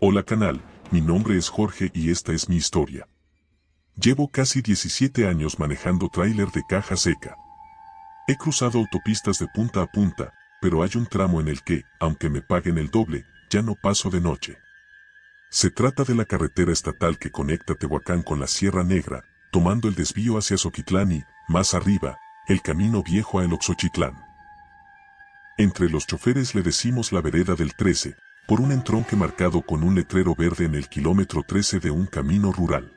Hola canal, mi nombre es Jorge y esta es mi historia. Llevo casi 17 años manejando tráiler de caja seca. He cruzado autopistas de punta a punta, pero hay un tramo en el que, aunque me paguen el doble, ya no paso de noche. Se trata de la carretera estatal que conecta Tehuacán con la Sierra Negra, tomando el desvío hacia Zoquitlán y, más arriba, el camino viejo a El Oxochitlán. Entre los choferes le decimos la vereda del 13, por un entronque marcado con un letrero verde en el kilómetro 13 de un camino rural.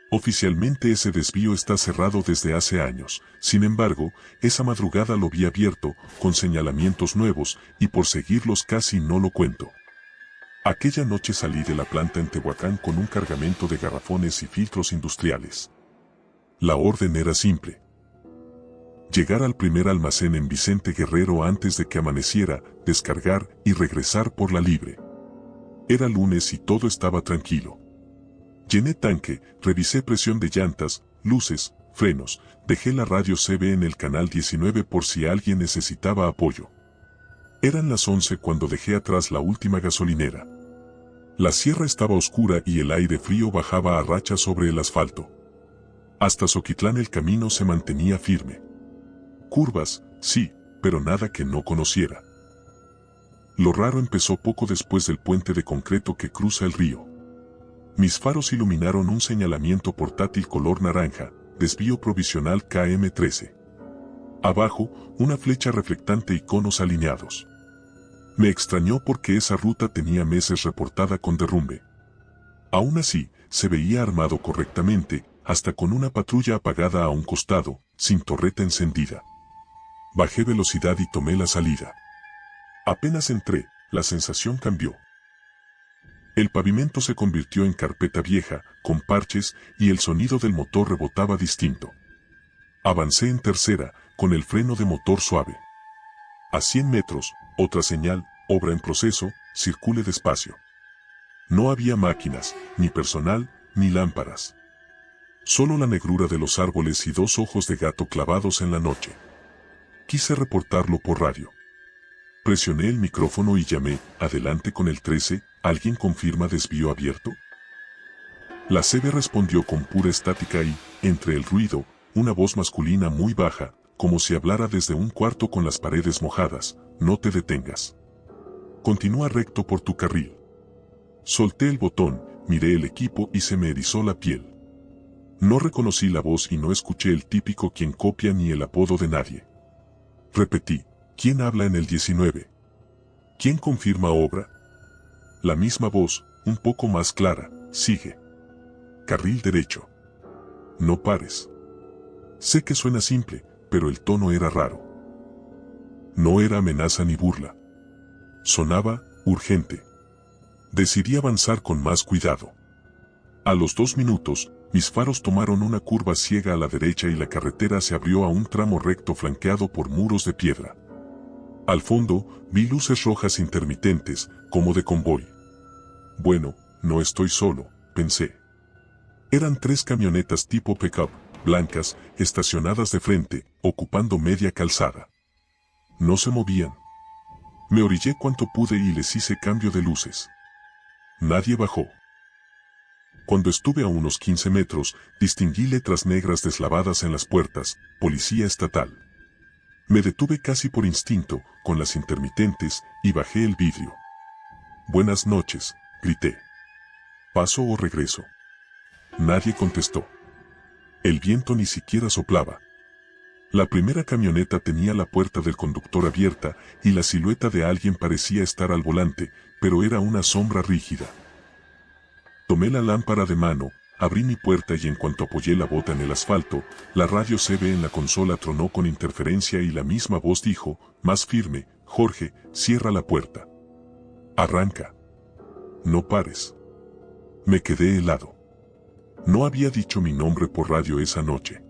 Oficialmente ese desvío está cerrado desde hace años, sin embargo, esa madrugada lo vi abierto, con señalamientos nuevos, y por seguirlos casi no lo cuento. Aquella noche salí de la planta en Tehuacán con un cargamento de garrafones y filtros industriales. La orden era simple: llegar al primer almacén en Vicente Guerrero antes de que amaneciera, descargar y regresar por la libre. Era lunes y todo estaba tranquilo. Llené tanque, revisé presión de llantas, luces, frenos, dejé la radio CB en el canal 19 por si alguien necesitaba apoyo. Eran las 11 cuando dejé atrás la última gasolinera. La sierra estaba oscura y el aire frío bajaba a rachas sobre el asfalto. Hasta Zoquitlán el camino se mantenía firme. Curvas, sí, pero nada que no conociera. Lo raro empezó poco después del puente de concreto que cruza el río. Mis faros iluminaron un señalamiento portátil color naranja, desvío provisional KM13. Abajo, una flecha reflectante y conos alineados. Me extrañó porque esa ruta tenía meses reportada con derrumbe. Aún así, se veía armado correctamente, hasta con una patrulla apagada a un costado, sin torreta encendida. Bajé velocidad y tomé la salida. Apenas entré, la sensación cambió. El pavimento se convirtió en carpeta vieja, con parches, y el sonido del motor rebotaba distinto. Avancé en tercera, con el freno de motor suave. A 100 metros, otra señal: obra en proceso, circule despacio. No había máquinas, ni personal, ni lámparas. Solo la negrura de los árboles y dos ojos de gato clavados en la noche. Quise reportarlo por radio. Presioné el micrófono y llamé: adelante con el 13, ¿alguien confirma desvío abierto? La CB respondió con pura estática y, entre el ruido, una voz masculina muy baja, como si hablara desde un cuarto con las paredes mojadas: no te detengas. Continúa recto por tu carril. Solté el botón, miré el equipo y se me erizó la piel. No reconocí la voz y no escuché el típico quien copia ni el apodo de nadie. Repetí: ¿quién habla en el 19? ¿Quién confirma obra? La misma voz, un poco más clara: sigue. Carril derecho. No pares. Sé que suena simple, pero el tono era raro. No era amenaza ni burla. Sonaba urgente. Decidí avanzar con más cuidado. A los 2 minutos, mis faros tomaron una curva ciega a la derecha y la carretera se abrió a un tramo recto flanqueado por muros de piedra. Al fondo, vi luces rojas intermitentes, como de convoy. Bueno, no estoy solo, pensé. Eran 3 camionetas tipo pickup, blancas, estacionadas de frente, ocupando media calzada. No se movían. Me orillé cuanto pude y les hice cambio de luces. Nadie bajó. Cuando estuve a unos 15 metros, distinguí letras negras deslavadas en las puertas: Policía Estatal. Me detuve casi por instinto, con las intermitentes, y bajé el vidrio. Buenas noches, grité. ¿Paso o regreso? Nadie contestó. El viento ni siquiera soplaba. La primera camioneta tenía la puerta del conductor abierta, y la silueta de alguien parecía estar al volante, pero era una sombra rígida. Tomé la lámpara de mano, abrí mi puerta y en cuanto apoyé la bota en el asfalto, la radio CB en la consola tronó con interferencia y la misma voz dijo, más firme: Jorge, cierra la puerta. Arranca. No pares. Me quedé helado. No había dicho mi nombre por radio esa noche.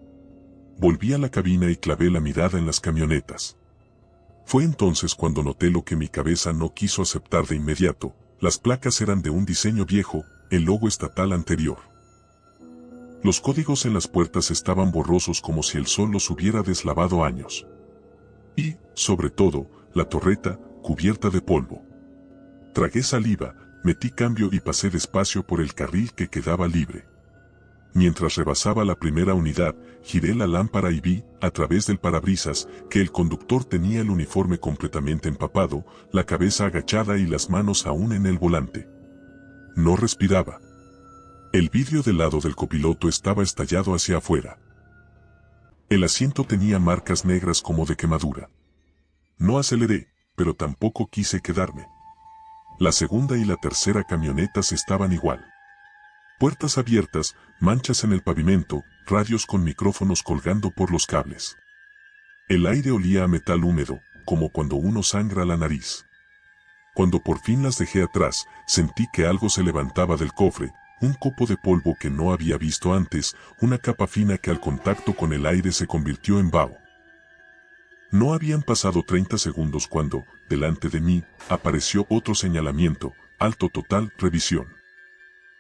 Volví a la cabina y clavé la mirada en las camionetas. Fue entonces cuando noté lo que mi cabeza no quiso aceptar de inmediato: las placas eran de un diseño viejo, el logo estatal anterior. Los códigos en las puertas estaban borrosos como si el sol los hubiera deslavado años. Y, sobre todo, la torreta, cubierta de polvo. Tragué saliva, metí cambio y pasé despacio por el carril que quedaba libre. Mientras rebasaba la primera unidad, giré la lámpara y vi, a través del parabrisas, que el conductor tenía el uniforme completamente empapado, la cabeza agachada y las manos aún en el volante. No respiraba. El vidrio del lado del copiloto estaba estallado hacia afuera. El asiento tenía marcas negras como de quemadura. No aceleré, pero tampoco quise quedarme. La segunda y la tercera camionetas estaban igual. Puertas abiertas, manchas en el pavimento, radios con micrófonos colgando por los cables. El aire olía a metal húmedo, como cuando uno sangra la nariz. Cuando por fin las dejé atrás, sentí que algo se levantaba del cofre, un copo de polvo que no había visto antes, una capa fina que al contacto con el aire se convirtió en vaho. No habían pasado 30 segundos cuando, delante de mí, apareció otro señalamiento: alto total, revisión.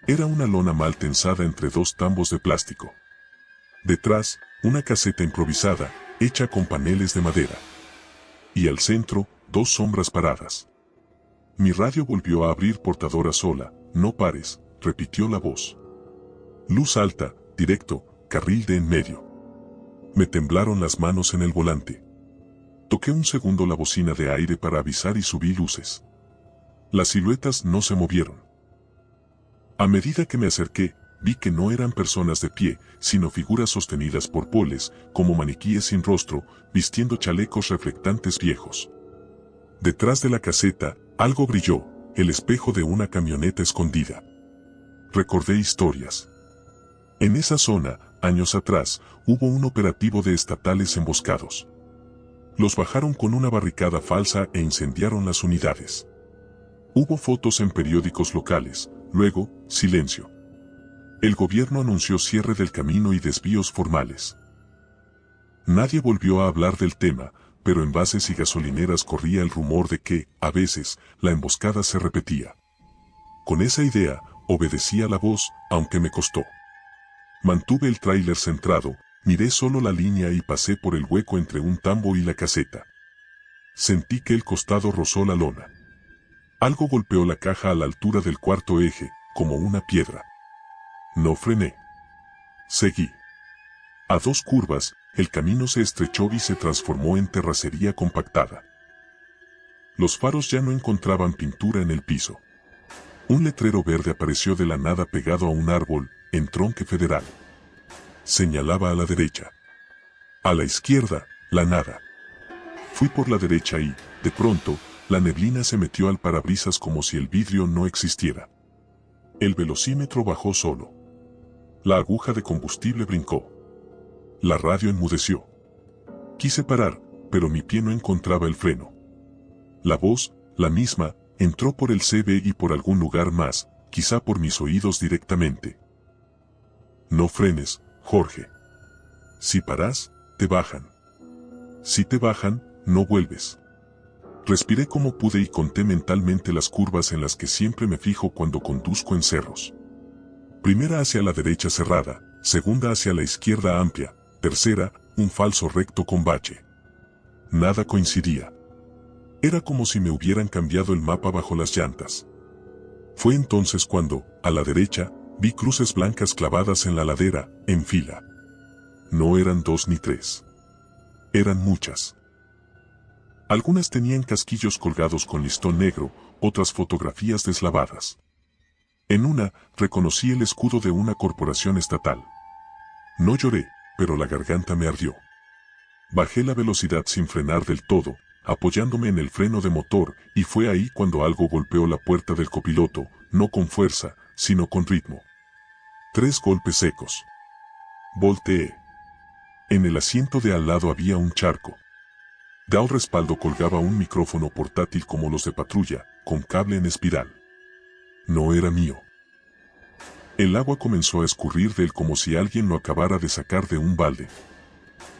Era una lona mal tensada entre dos tambos de plástico. Detrás, una caseta improvisada, hecha con paneles de madera. Y al centro, dos sombras paradas. Mi radio volvió a abrir portadora sola. No pares, repitió la voz. Luz alta, directo, carril de en medio. Me temblaron las manos en el volante. Toqué un segundo la bocina de aire para avisar y subí luces. Las siluetas no se movieron. A medida que me acerqué, vi que no eran personas de pie, sino figuras sostenidas por poles, como maniquíes sin rostro, vistiendo chalecos reflectantes viejos. Detrás de la caseta, algo brilló, el espejo de una camioneta escondida. Recordé historias. En esa zona, años atrás, hubo un operativo de estatales emboscados. Los bajaron con una barricada falsa e incendiaron las unidades. Hubo fotos en periódicos locales. Luego, silencio. El gobierno anunció cierre del camino y desvíos formales. Nadie volvió a hablar del tema, pero en bases y gasolineras corría el rumor de que, a veces, la emboscada se repetía. Con esa idea, obedecí a la voz, aunque me costó. Mantuve el tráiler centrado, miré solo la línea y pasé por el hueco entre un tambo y la caseta. Sentí que el costado rozó la lona. Algo golpeó la caja a la altura del cuarto eje, como una piedra. No frené. Seguí. A dos curvas, el camino se estrechó y se transformó en terracería compactada. Los faros ya no encontraban pintura en el piso. Un letrero verde apareció de la nada pegado a un árbol, en tronque federal. Señalaba a la derecha. A la izquierda, la nada. Fui por la derecha y, de pronto, la neblina se metió al parabrisas como si el vidrio no existiera. El velocímetro bajó solo. La aguja de combustible brincó. La radio enmudeció. Quise parar, pero mi pie no encontraba el freno. La voz, la misma, entró por el CB y por algún lugar más, quizá por mis oídos directamente. No frenes, Jorge. Si paras, te bajan. Si te bajan, no vuelves. Respiré como pude y conté mentalmente las curvas en las que siempre me fijo cuando conduzco en cerros. Primera hacia la derecha cerrada, segunda hacia la izquierda amplia, tercera, un falso recto con bache. Nada coincidía. Era como si me hubieran cambiado el mapa bajo las llantas. Fue entonces cuando, a la derecha, vi cruces blancas clavadas en la ladera, en fila. No eran 2 ni 3. Eran muchas. Algunas tenían casquillos colgados con listón negro, otras fotografías deslavadas. En una, reconocí el escudo de una corporación estatal. No lloré, pero la garganta me ardió. Bajé la velocidad sin frenar del todo, apoyándome en el freno de motor, y fue ahí cuando algo golpeó la puerta del copiloto, no con fuerza, sino con ritmo. 3 golpes secos. Volteé. En el asiento de al lado había un charco. De al respaldo colgaba un micrófono portátil como los de patrulla, con cable en espiral. No era mío. El agua comenzó a escurrir de él como si alguien lo acabara de sacar de un balde.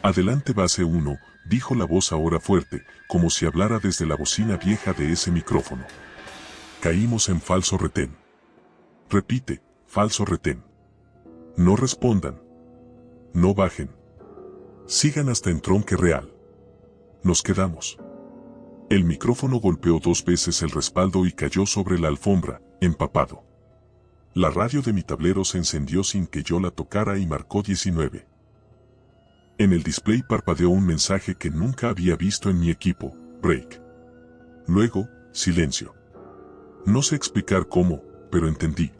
Adelante base 1, dijo la voz ahora fuerte, como si hablara desde la bocina vieja de ese micrófono. Caímos en falso retén. Repite, falso retén. No respondan. No bajen. Sigan hasta entronque real. Nos quedamos. El micrófono golpeó 2 veces el respaldo y cayó sobre la alfombra, empapado. La radio de mi tablero se encendió sin que yo la tocara y marcó 19. En el display parpadeó un mensaje que nunca había visto en mi equipo: break. Luego, silencio. No sé explicar cómo, pero entendí.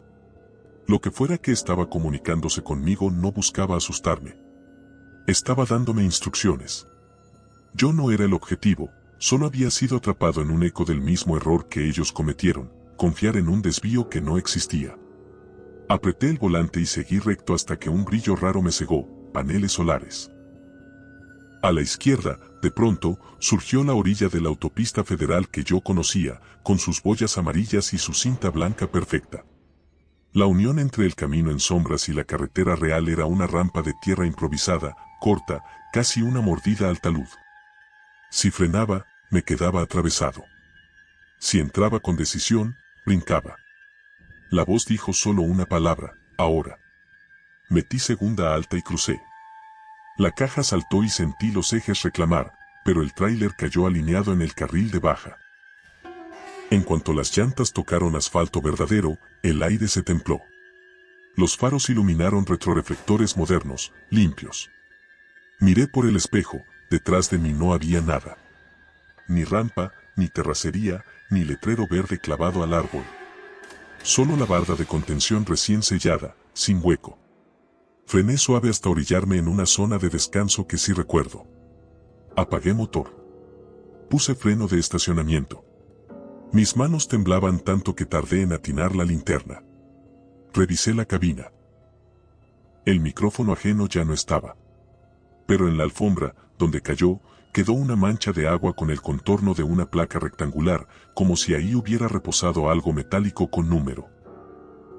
Lo que fuera que estaba comunicándose conmigo no buscaba asustarme. Estaba dándome instrucciones. Yo no era el objetivo, solo había sido atrapado en un eco del mismo error que ellos cometieron: confiar en un desvío que no existía. Apreté el volante y seguí recto hasta que un brillo raro me cegó: paneles solares. A la izquierda, de pronto, surgió la orilla de la autopista federal que yo conocía, con sus boyas amarillas y su cinta blanca perfecta. La unión entre el camino en sombras y la carretera real era una rampa de tierra improvisada, corta, casi una mordida al talud. Si frenaba, me quedaba atravesado. Si entraba con decisión, brincaba. La voz dijo solo una palabra: ahora. Metí segunda alta y crucé. La caja saltó y sentí los ejes reclamar, pero el tráiler cayó alineado en el carril de baja. En cuanto las llantas tocaron asfalto verdadero, el aire se templó. Los faros iluminaron retroreflectores modernos, limpios. Miré por el espejo, detrás de mí no había nada. Ni rampa, ni terracería, ni letrero verde clavado al árbol. Solo la barda de contención recién sellada, sin hueco. Frené suave hasta orillarme en una zona de descanso que sí recuerdo. Apagué motor. Puse freno de estacionamiento. Mis manos temblaban tanto que tardé en atinar la linterna. Revisé la cabina. El micrófono ajeno ya no estaba. Pero en la alfombra, donde cayó, quedó una mancha de agua con el contorno de una placa rectangular, como si ahí hubiera reposado algo metálico con número.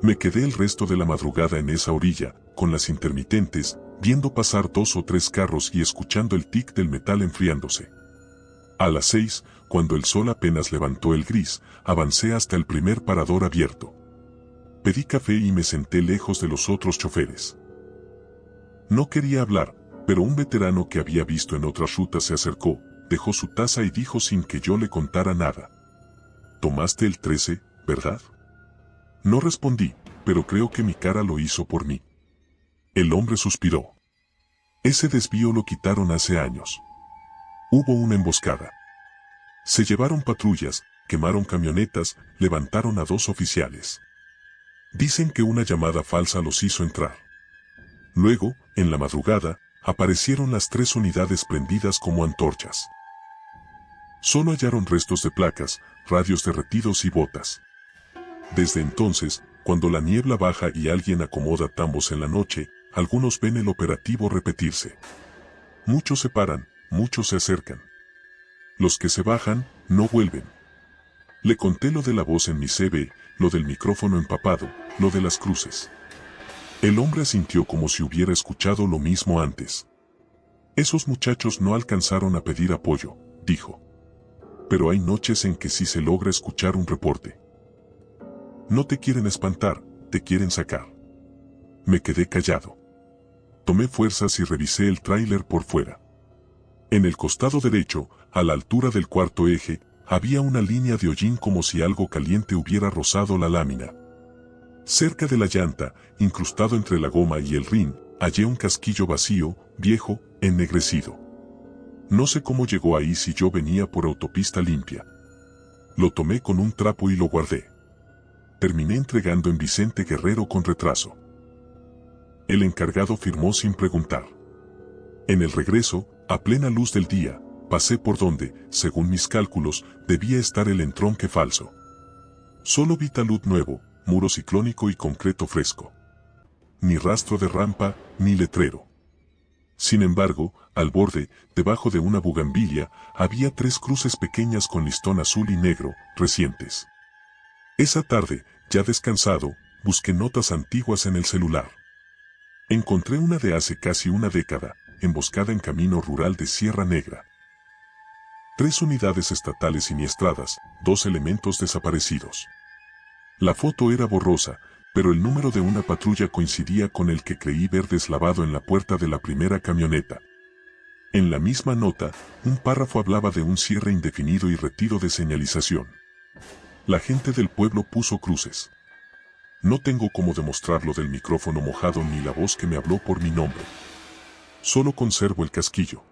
Me quedé el resto de la madrugada en esa orilla, con las intermitentes, viendo pasar 2 o 3 carros y escuchando el tic del metal enfriándose. A las 6, cuando el sol apenas levantó el gris, avancé hasta el primer parador abierto. Pedí café y me senté lejos de los otros choferes. No quería hablar, pero un veterano que había visto en otras rutas se acercó, dejó su taza y dijo sin que yo le contara nada: «¿Tomaste el 13, verdad?». No respondí, pero creo que mi cara lo hizo por mí. El hombre suspiró. Ese desvío lo quitaron hace años. Hubo una emboscada. Se llevaron patrullas, quemaron camionetas, levantaron a 2 oficiales. Dicen que una llamada falsa los hizo entrar. Luego, en la madrugada, aparecieron las 3 unidades prendidas como antorchas. Solo hallaron restos de placas, radios derretidos y botas. Desde entonces, cuando la niebla baja y alguien acomoda tambos en la noche, algunos ven el operativo repetirse. Muchos se paran, muchos se acercan. Los que se bajan, no vuelven. Le conté lo de la voz en mi CV, lo del micrófono empapado, lo de las cruces. El hombre asintió como si hubiera escuchado lo mismo antes. Esos muchachos no alcanzaron a pedir apoyo, dijo. Pero hay noches en que sí se logra escuchar un reporte. No te quieren espantar, te quieren sacar. Me quedé callado. Tomé fuerzas y revisé el tráiler por fuera. En el costado derecho, a la altura del cuarto eje, había una línea de hollín como si algo caliente hubiera rozado la lámina. Cerca de la llanta, incrustado entre la goma y el rin, hallé un casquillo vacío, viejo, ennegrecido. No sé cómo llegó ahí si yo venía por autopista limpia. Lo tomé con un trapo y lo guardé. Terminé entregando en Vicente Guerrero con retraso. El encargado firmó sin preguntar. En el regreso, a plena luz del día, pasé por donde, según mis cálculos, debía estar el entronque falso. Solo vi talud nuevo, muro ciclónico y concreto fresco. Ni rastro de rampa, ni letrero. Sin embargo, al borde, debajo de una bugambilia, había 3 cruces pequeñas con listón azul y negro, recientes. Esa tarde, ya descansado, busqué notas antiguas en el celular. Encontré una de hace casi una década, emboscada en camino rural de Sierra Negra. 3 unidades estatales siniestradas, 2 elementos desaparecidos. La foto era borrosa, pero el número de una patrulla coincidía con el que creí ver deslavado en la puerta de la primera camioneta. En la misma nota, un párrafo hablaba de un cierre indefinido y retiro de señalización. La gente del pueblo puso cruces. No tengo cómo demostrarlo del micrófono mojado ni la voz que me habló por mi nombre. Solo conservo el casquillo.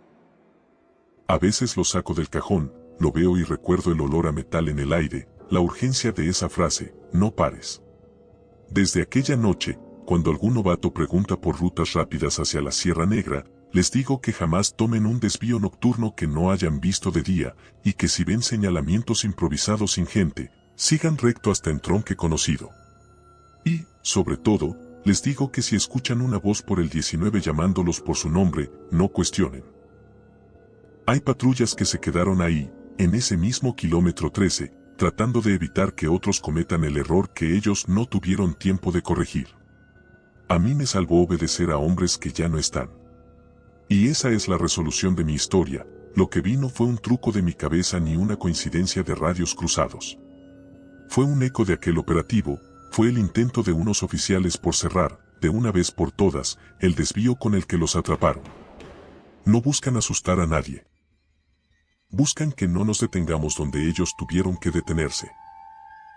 A veces lo saco del cajón, lo veo y recuerdo el olor a metal en el aire, la urgencia de esa frase, no pares. Desde aquella noche, cuando algún novato pregunta por rutas rápidas hacia la Sierra Negra, les digo que jamás tomen un desvío nocturno que no hayan visto de día, y que si ven señalamientos improvisados sin gente, sigan recto hasta entronque conocido. Y, sobre todo, les digo que si escuchan una voz por el 19 llamándolos por su nombre, no cuestionen. Hay patrullas que se quedaron ahí, en ese mismo kilómetro 13, tratando de evitar que otros cometan el error que ellos no tuvieron tiempo de corregir. A mí me salvó obedecer a hombres que ya no están. Y esa es la resolución de mi historia. Lo que vi no fue un truco de mi cabeza ni una coincidencia de radios cruzados. Fue un eco de aquel operativo, fue el intento de unos oficiales por cerrar, de una vez por todas, el desvío con el que los atraparon. No buscan asustar a nadie. Buscan que no nos detengamos donde ellos tuvieron que detenerse.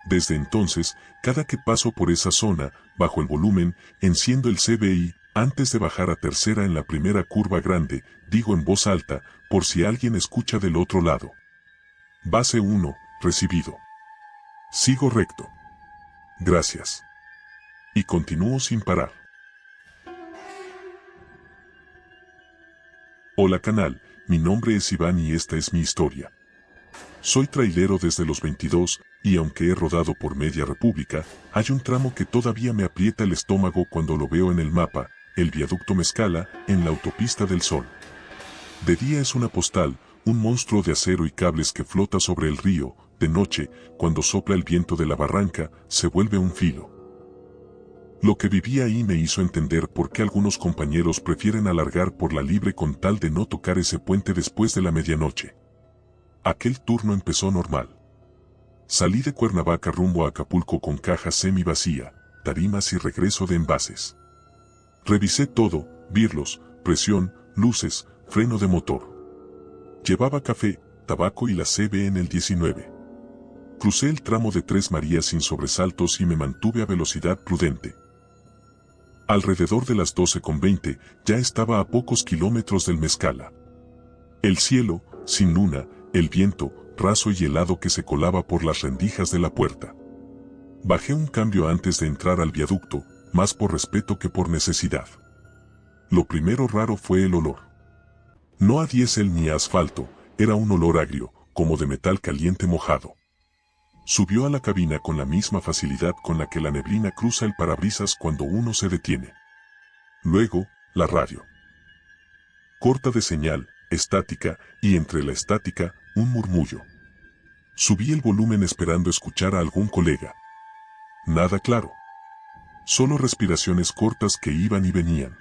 Desde entonces, cada que paso por esa zona, bajo el volumen, enciendo el CBI, antes de bajar a tercera en la primera curva grande, digo en voz alta, por si alguien escucha del otro lado. Base 1, recibido. Sigo recto. Gracias. Y continúo sin parar. Hola canal, mi nombre es Iván y esta es mi historia. Soy trailero desde los 22, y aunque he rodado por media república, hay un tramo que todavía me aprieta el estómago cuando lo veo en el mapa, el viaducto Mezcala, en la autopista del Sol. De día es una postal, un monstruo de acero y cables que flota sobre el río, de noche, cuando sopla el viento de la barranca, se vuelve un filo. Lo que viví ahí me hizo entender por qué algunos compañeros prefieren alargar por la libre con tal de no tocar ese puente después de la medianoche. Aquel turno empezó normal. Salí de Cuernavaca rumbo a Acapulco con caja semi vacía, tarimas y regreso de envases. Revisé todo, birlos, presión, luces, freno de motor. Llevaba café, tabaco y la CB en el 19. Crucé el tramo de Tres Marías sin sobresaltos y me mantuve a velocidad prudente. Alrededor de las 12:20 ya estaba a pocos kilómetros del Mezcala. El cielo, sin luna, el viento, raso y helado que se colaba por las rendijas de la puerta. Bajé un cambio antes de entrar al viaducto, más por respeto que por necesidad. Lo primero raro fue el olor. No a diésel ni a asfalto, era un olor agrio, como de metal caliente mojado. Subió a la cabina con la misma facilidad con la que la neblina cruza el parabrisas cuando uno se detiene. Luego, la radio. Corta de señal, estática, y entre la estática, un murmullo. Subí el volumen esperando escuchar a algún colega. Nada claro. Solo respiraciones cortas que iban y venían.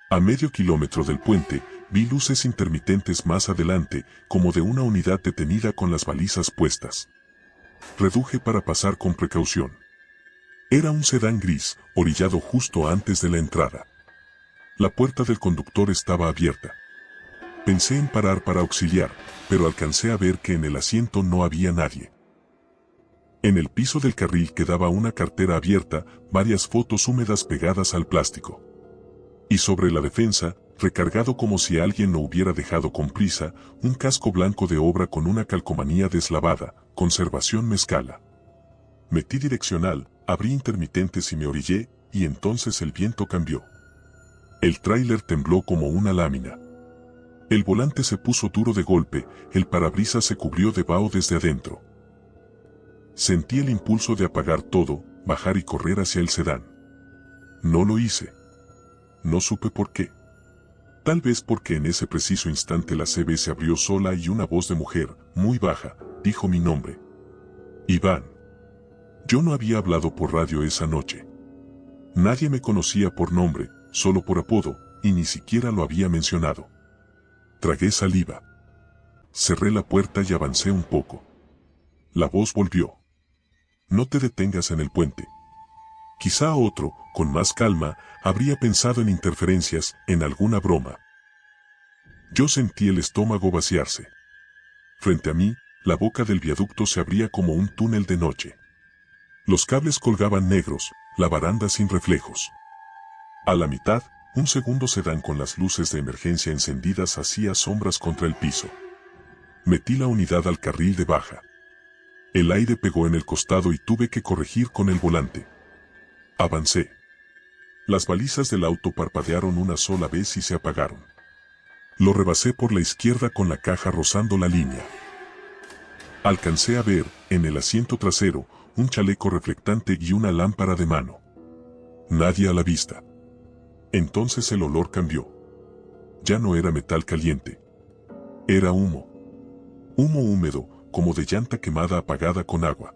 A medio kilómetro del puente, vi luces intermitentes más adelante, como de una unidad detenida con las balizas puestas. Reduje para pasar con precaución. Era un sedán gris, orillado justo antes de la entrada. La puerta del conductor estaba abierta. Pensé en parar para auxiliar, pero alcancé a ver que en el asiento no había nadie. En el piso del carril quedaba una cartera abierta, varias fotos húmedas pegadas al plástico. Y sobre la defensa, recargado como si alguien lo hubiera dejado con prisa, un casco blanco de obra con una calcomanía deslavada, conservación Mezcala. Metí direccional, abrí intermitentes y me orillé, y entonces el viento cambió. El tráiler tembló como una lámina. El volante se puso duro de golpe, el parabrisas se cubrió de vaho desde adentro. Sentí el impulso de apagar todo, bajar y correr hacia el sedán. No lo hice. No supe por qué. Tal vez porque en ese preciso instante la CB se abrió sola y una voz de mujer, muy baja, dijo mi nombre. Iván. Yo no había hablado por radio esa noche. Nadie me conocía por nombre, solo por apodo, y ni siquiera lo había mencionado. Tragué saliva. Cerré la puerta y avancé un poco. La voz volvió. No te detengas en el puente. Quizá otro, con más calma, habría pensado en interferencias, en alguna broma. Yo sentí el estómago vaciarse. Frente a mí, la boca del viaducto se abría como un túnel de noche. Los cables colgaban negros, la baranda sin reflejos. A la mitad, un segundo sedán con las luces de emergencia encendidas hacía sombras contra el piso. Metí la unidad al carril de baja. El aire pegó en el costado y tuve que corregir con el volante. Avancé. Las balizas del auto parpadearon una sola vez y se apagaron. Lo rebasé por la izquierda con la caja rozando la línea. Alcancé a ver, en el asiento trasero, un chaleco reflectante y una lámpara de mano. Nadie a la vista. Entonces el olor cambió. Ya no era metal caliente. Era humo. Humo húmedo, como de llanta quemada apagada con agua.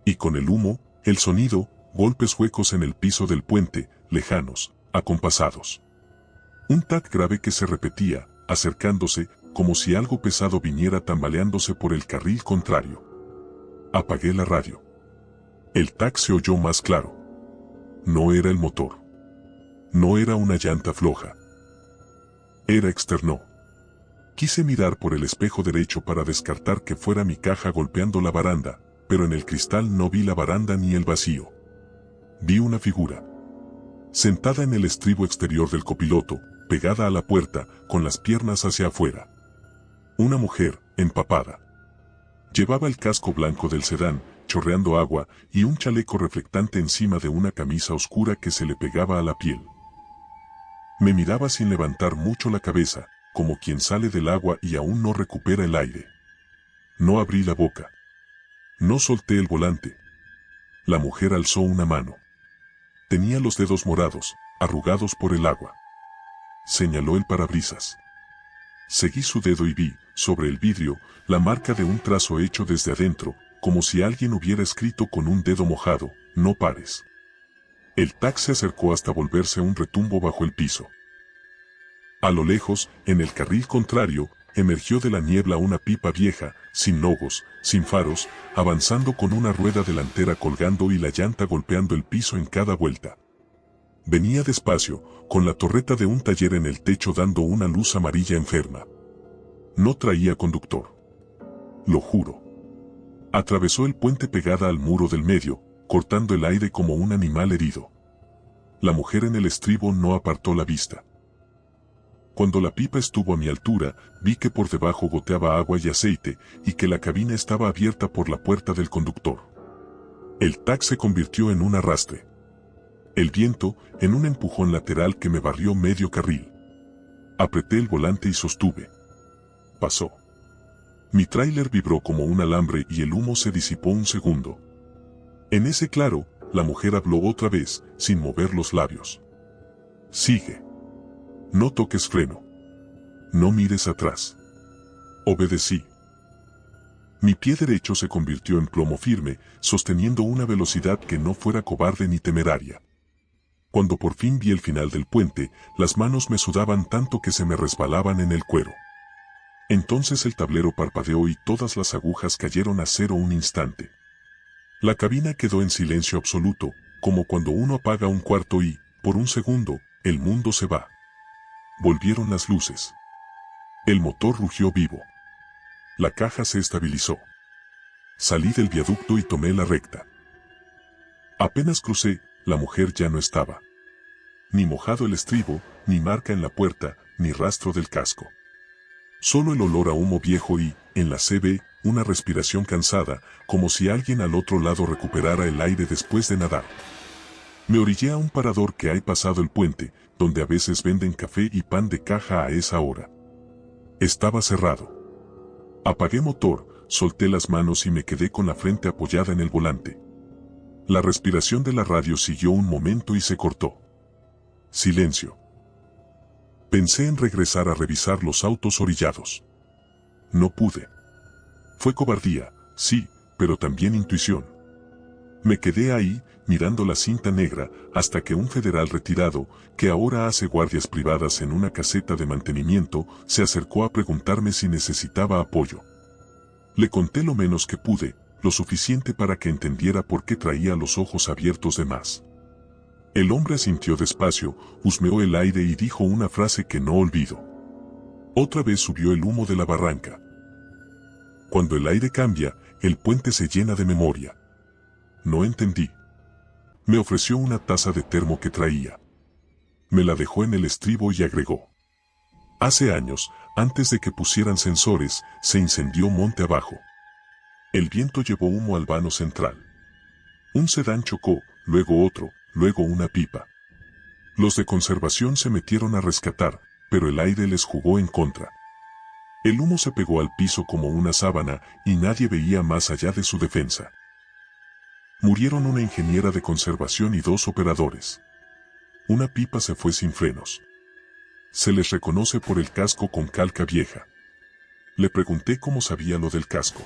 Y con el humo, el sonido, golpes huecos en el piso del puente, lejanos, acompasados. Un tac grave que se repetía, acercándose, como si algo pesado viniera tambaleándose por el carril contrario. Apagué la radio. El tac se oyó más claro. No era el motor. No era una llanta floja. Era externo. Quise mirar por el espejo derecho para descartar que fuera mi caja golpeando la baranda, pero en el cristal no vi la baranda ni el vacío. Vi una figura. Sentada en el estribo exterior del copiloto, pegada a la puerta, con las piernas hacia afuera. Una mujer, empapada. Llevaba el casco blanco del sedán, chorreando agua, y un chaleco reflectante encima de una camisa oscura que se le pegaba a la piel. Me miraba sin levantar mucho la cabeza, como quien sale del agua y aún no recupera el aire. No abrí la boca. No solté el volante. La mujer alzó una mano. Tenía los dedos morados, arrugados por el agua. Señaló el parabrisas. Seguí su dedo y vi, sobre el vidrio, la marca de un trazo hecho desde adentro, como si alguien hubiera escrito con un dedo mojado, no pares. El tac se acercó hasta volverse un retumbo bajo el piso. A lo lejos, en el carril contrario, emergió de la niebla una pipa vieja, sin logos, sin faros, avanzando con una rueda delantera colgando y la llanta golpeando el piso en cada vuelta. Venía despacio, con la torreta de un taller en el techo dando una luz amarilla enferma. No traía conductor. Lo juro. Atravesó el puente pegada al muro del medio, cortando el aire como un animal herido. La mujer en el estribo no apartó la vista. Cuando la pipa estuvo a mi altura, vi que por debajo goteaba agua y aceite, y que la cabina estaba abierta por la puerta del conductor. El tac se convirtió en un arrastre. El viento, en un empujón lateral que me barrió medio carril. Apreté el volante y sostuve. Pasó. Mi tráiler vibró como un alambre y el humo se disipó un segundo. En ese claro, la mujer habló otra vez, sin mover los labios. Sigue. No toques freno. No mires atrás. Obedecí. Mi pie derecho se convirtió en plomo firme, sosteniendo una velocidad que no fuera cobarde ni temeraria. Cuando por fin vi el final del puente, las manos me sudaban tanto que se me resbalaban en el cuero. Entonces el tablero parpadeó y todas las agujas cayeron a cero un instante. La cabina quedó en silencio absoluto, como cuando uno apaga un cuarto y, por un segundo, el mundo se va. Volvieron las luces. El motor rugió vivo. La caja se estabilizó. Salí del viaducto y tomé la recta. Apenas crucé, la mujer ya no estaba. Ni mojado el estribo, ni marca en la puerta, ni rastro del casco. Solo el olor a humo viejo y, en la CB, una respiración cansada, como si alguien al otro lado recuperara el aire después de nadar. Me orillé a un parador que hay pasado el puente, donde a veces venden café y pan de caja a esa hora. Estaba cerrado. Apagué motor, solté las manos y me quedé con la frente apoyada en el volante. La respiración de la radio siguió un momento y se cortó. Silencio. Pensé en regresar a revisar los autos orillados. No pude. Fue cobardía, sí, pero también intuición. Me quedé ahí, mirando la cinta negra, hasta que un federal retirado, que ahora hace guardias privadas en una caseta de mantenimiento, se acercó a preguntarme si necesitaba apoyo. Le conté lo menos que pude, lo suficiente para que entendiera por qué traía los ojos abiertos de más. El hombre asintió despacio, husmeó el aire y dijo una frase que no olvido. Otra vez subió el humo de la barranca. Cuando el aire cambia, el puente se llena de memoria. No entendí. Me ofreció una taza de termo que traía. Me la dejó en el estribo y agregó: hace años, antes de que pusieran sensores, se incendió monte abajo. El viento llevó humo al vano central. Un sedán chocó, luego otro, luego una pipa. Los de conservación se metieron a rescatar, pero el aire les jugó en contra. El humo se pegó al piso como una sábana y nadie veía más allá de su defensa. Murieron una ingeniera de conservación y 2 operadores. Una pipa se fue sin frenos. Se les reconoce por el casco con calca vieja. Le pregunté cómo sabía lo del casco.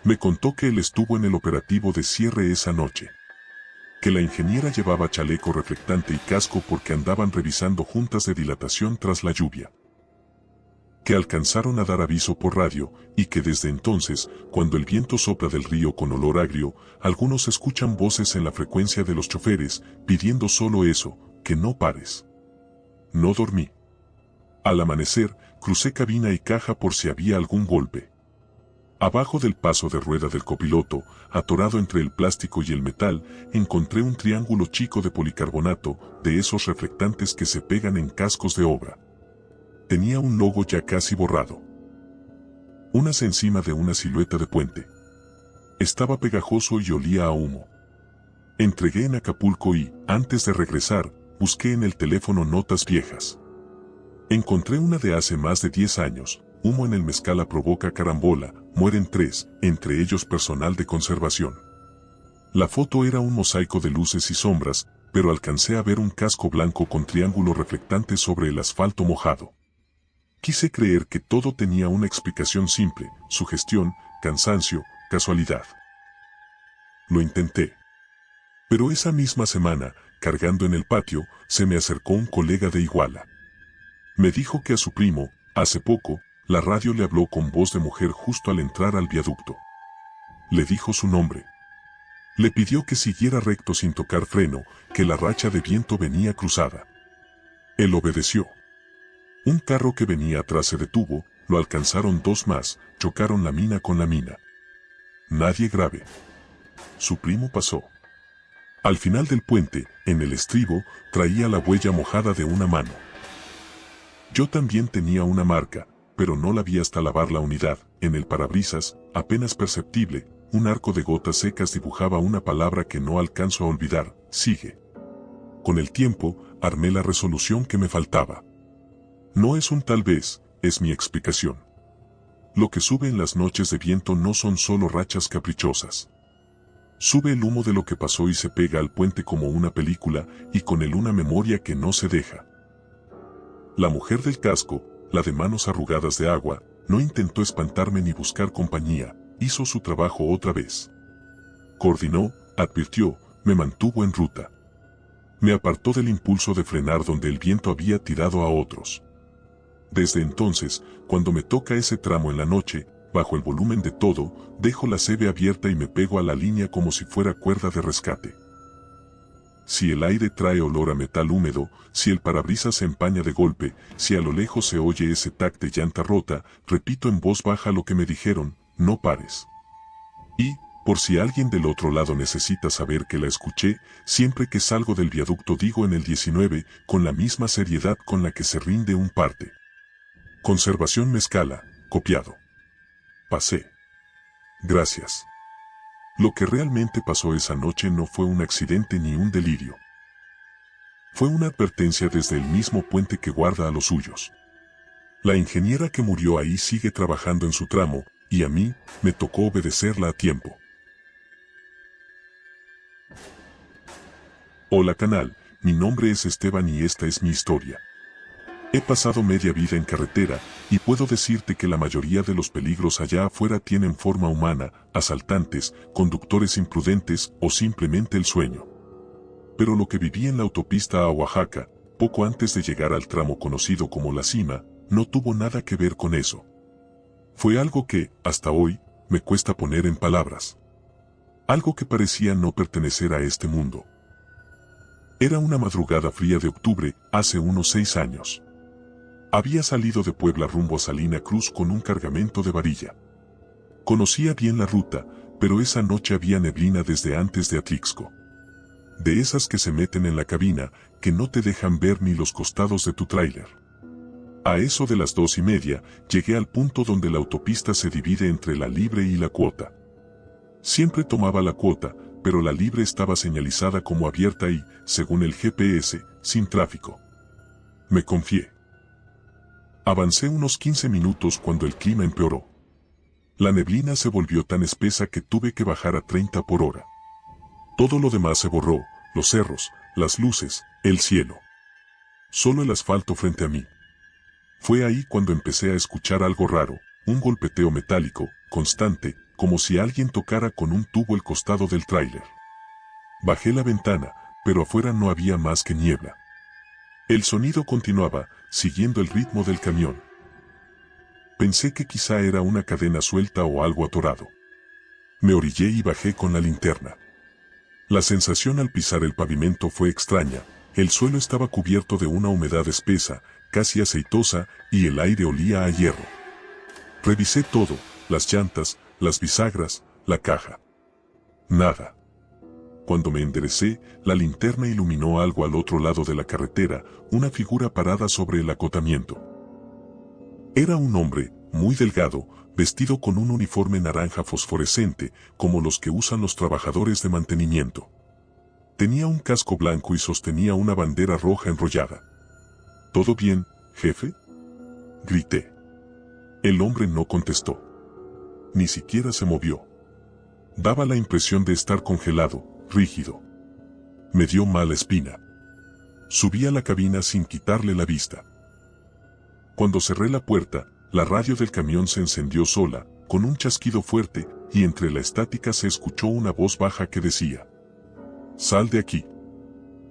Me contó que él estuvo en el operativo de cierre esa noche. Que la ingeniera llevaba chaleco reflectante y casco porque andaban revisando juntas de dilatación tras la lluvia. Que alcanzaron a dar aviso por radio y que desde entonces, cuando el viento sopla del río con olor agrio, algunos escuchan voces en la frecuencia de los choferes pidiendo solo eso, que no pares. No dormí. Al amanecer, crucé cabina y caja por si había algún golpe. Abajo del paso de rueda del copiloto, atorado entre el plástico y el metal, encontré un triángulo chico de policarbonato, de esos reflectantes que se pegan en cascos de obra. Tenía un logo ya casi borrado. Unas encima de una silueta de puente. Estaba pegajoso y olía a humo. Entregué en Acapulco y, antes de regresar, busqué en el teléfono notas viejas. Encontré una de hace más de 10 años. Humo en el Mezcala provoca carambola, mueren 3, entre ellos personal de conservación. La foto era un mosaico de luces y sombras, pero alcancé a ver un casco blanco con triángulo reflectante sobre el asfalto mojado. Quise creer que todo tenía una explicación simple: sugestión, cansancio, casualidad. Lo intenté. Pero esa misma semana, cargando en el patio, se me acercó un colega de Iguala. Me dijo que a su primo, hace poco, la radio le habló con voz de mujer justo al entrar al viaducto. Le dijo su nombre. Le pidió que siguiera recto sin tocar freno, que la racha de viento venía cruzada. Él obedeció. Un carro que venía atrás se detuvo, lo alcanzaron 2 más, chocaron la mina con la mina. Nadie grave. Su primo pasó. Al final del puente, en el estribo, traía la huella mojada de una mano. Yo también tenía una marca, pero no la vi hasta lavar la unidad. En el parabrisas, apenas perceptible, un arco de gotas secas dibujaba una palabra que no alcanzo a olvidar: sigue. Con el tiempo, armé la resolución que me faltaba. No es un tal vez, es mi explicación. Lo que sube en las noches de viento no son solo rachas caprichosas. Sube el humo de lo que pasó y se pega al puente como una película, y con él una memoria que no se deja. La mujer del casco, la de manos arrugadas de agua, no intentó espantarme ni buscar compañía, hizo su trabajo otra vez. Coordinó, advirtió, me mantuvo en ruta. Me apartó del impulso de frenar donde el viento había tirado a otros. Desde entonces, cuando me toca ese tramo en la noche, bajo el volumen de todo, dejo la CV abierta y me pego a la línea como si fuera cuerda de rescate. Si el aire trae olor a metal húmedo, si el parabrisas se empaña de golpe, si a lo lejos se oye ese tac de llanta rota, repito en voz baja lo que me dijeron: no pares. Y, por si alguien del otro lado necesita saber que la escuché, siempre que salgo del viaducto digo en el 19, con la misma seriedad con la que se rinde un parte. Conservación Mezcala, copiado. Pasé. Gracias. Lo que realmente pasó esa noche no fue un accidente ni un delirio. Fue una advertencia desde el mismo puente que guarda a los suyos. La ingeniera que murió ahí sigue trabajando en su tramo, y a mí, me tocó obedecerla a tiempo. Hola canal, mi nombre es Esteban y esta es mi historia. He pasado media vida en carretera, y puedo decirte que la mayoría de los peligros allá afuera tienen forma humana: asaltantes, conductores imprudentes o simplemente el sueño. Pero lo que viví en la autopista a Oaxaca, poco antes de llegar al tramo conocido como La Cima, no tuvo nada que ver con eso. Fue algo que, hasta hoy, me cuesta poner en palabras. Algo que parecía no pertenecer a este mundo. Era una madrugada fría de octubre, hace unos 6 años. Había salido de Puebla rumbo a Salina Cruz con un cargamento de varilla. Conocía bien la ruta, pero esa noche había neblina desde antes de Atlixco. De esas que se meten en la cabina, que no te dejan ver ni los costados de tu tráiler. A eso de las 2:30, llegué al punto donde la autopista se divide entre la libre y la cuota. Siempre tomaba la cuota, pero la libre estaba señalizada como abierta y, según el GPS, sin tráfico. Me confié. Avancé unos 15 minutos cuando el clima empeoró. La neblina se volvió tan espesa que tuve que bajar a 30 por hora. Todo lo demás se borró, los cerros, las luces, el cielo. Solo el asfalto frente a mí. Fue ahí cuando empecé a escuchar algo raro, un golpeteo metálico, constante, como si alguien tocara con un tubo el costado del tráiler. Bajé la ventana, pero afuera no había más que niebla. El sonido continuaba, siguiendo el ritmo del camión. Pensé que quizá era una cadena suelta o algo atorado. Me orillé y bajé con la linterna. La sensación al pisar el pavimento fue extraña, el suelo estaba cubierto de una humedad espesa, casi aceitosa, y el aire olía a hierro. Revisé todo, las llantas, las bisagras, la caja. Nada. Cuando me enderecé, la linterna iluminó algo al otro lado de la carretera, una figura parada sobre el acotamiento. Era un hombre, muy delgado, vestido con un uniforme naranja fosforescente, como los que usan los trabajadores de mantenimiento. Tenía un casco blanco y sostenía una bandera roja enrollada. ¿Todo bien, jefe?, grité. El hombre no contestó. Ni siquiera se movió. Daba la impresión de estar congelado, rígido. Me dio mala espina. Subí a la cabina sin quitarle la vista. Cuando cerré la puerta, la radio del camión se encendió sola, con un chasquido fuerte, y entre la estática se escuchó una voz baja que decía: «Sal de aquí».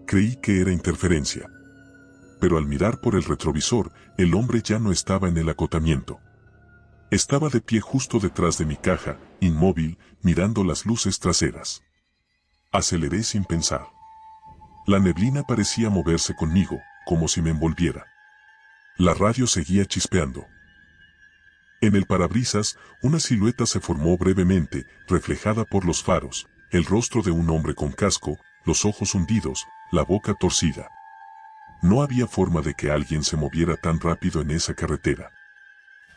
Creí que era interferencia. Pero al mirar por el retrovisor, el hombre ya no estaba en el acotamiento. Estaba de pie justo detrás de mi caja, inmóvil, mirando las luces traseras. Aceleré sin pensar. La neblina parecía moverse conmigo, como si me envolviera. La radio seguía chispeando. En el parabrisas, una silueta se formó brevemente, reflejada por los faros, el rostro de un hombre con casco, los ojos hundidos, la boca torcida. No había forma de que alguien se moviera tan rápido en esa carretera.